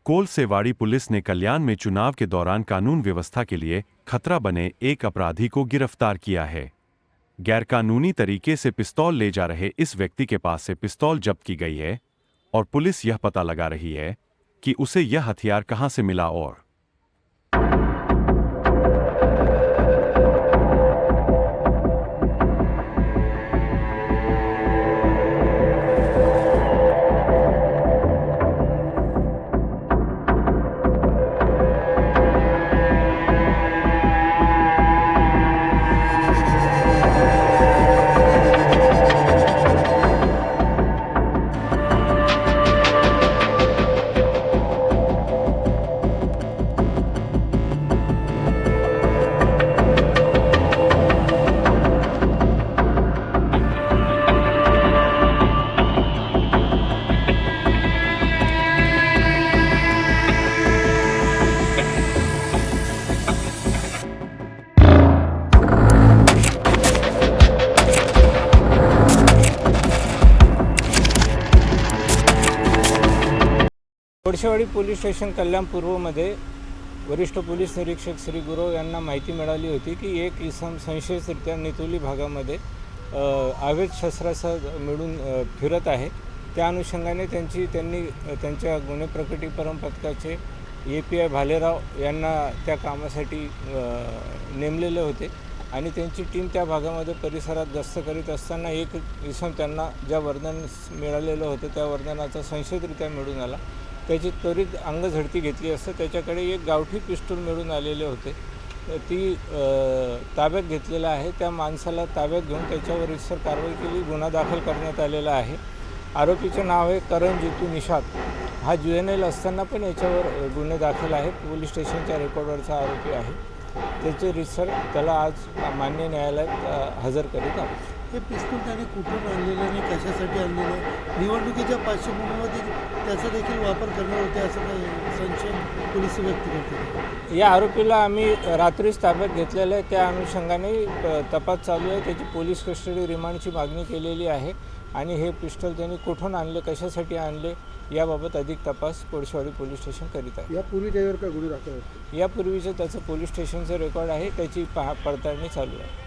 Kolsewadi police ने कल्याण में चुनाव के दौरान कानून व्यवस्था के लिए खतरा बने एक अपराधी को गिरफ्तार किया है। गैरकानूनी तरीके से पिस्तौल ले जा रहे इस व्यक्ति के पास से पिस्तौल जब्त की गई है और पुलिस यह पता लगा रही है कि उसे यह हथियार कहां से मिला और कोळसेवाडी पोलीस स्टेशन कल्याण पूर्वमध्ये वरिष्ठ पोलीस निरीक्षक श्री गुरव यांना माहिती मिळाली होती की एक इसम संशयितरित्या नितोली भागामध्ये अवैध शस्त्रासह मिळून फिरत आहे। त्या अनुषंगाने त्यांनी त्यांच्या गुन्हे प्रकटीकरण पथकाचे API भालेराव यांना त्या कामासाठी नेमलेले होते आणि त्यांची टीम त्या भागामध्ये परिसरात गस्त करीत असताना एक इसम त्यांना ज्या वर्णन मिळालेलं होतं त्या वर्णनाचा संशयितरित्या मिळून आला। त्याची त्वरित अंगझडती घेतली असता त्याच्याकडे एक गावठी पिस्तूल मिळून आलेले होते। ती ताब्यात घेतलेला आहे। त्या माणसाला ताब्यात घेऊन त्याच्यावर रितसर कारवाई केली, गुन्हा दाखल करण्यात आलेला आहे। आरोपीचे नाव आहे करण जितू निषाद। हा जुएनएल असताना पण याच्यावर गुन्हे दाखल आहे। पोलीस स्टेशनच्या रेकॉर्डवरचा आरोपी आहे। त्याचे रितसर त्याला आज मान्य न्यायालयात हजर करीत आहोत। हे पिस्तूल त्याने कुठून आणलेलं आणि कशासाठी आणलेलं आहे, निवडणुकीच्या पार्श्वभूमीमध्ये त्याचा देखील वापर करणार होते असं काही संशय पोलीस व्यक्त करते। या आरोपीला आम्ही रात्रीच ताब्यात घेतलेलं आहे। त्या अनुषंगाने तपास चालू आहे। त्याची पोलीस कस्टडी रिमांडची मागणी केलेली आहे आणि हे पिस्टल त्यांनी कुठून आणले, कशासाठी आणले याबाबत अधिक तपास कोळसेवाडी पोलीस स्टेशन करीत आहे। यापूर्वी त्याच्यावर काय गुन्हे दाखल आहेत? यापूर्वीचं त्याचं पोलीस स्टेशनचं रेकॉर्ड आहे, त्याची पडताळणी चालू आहे।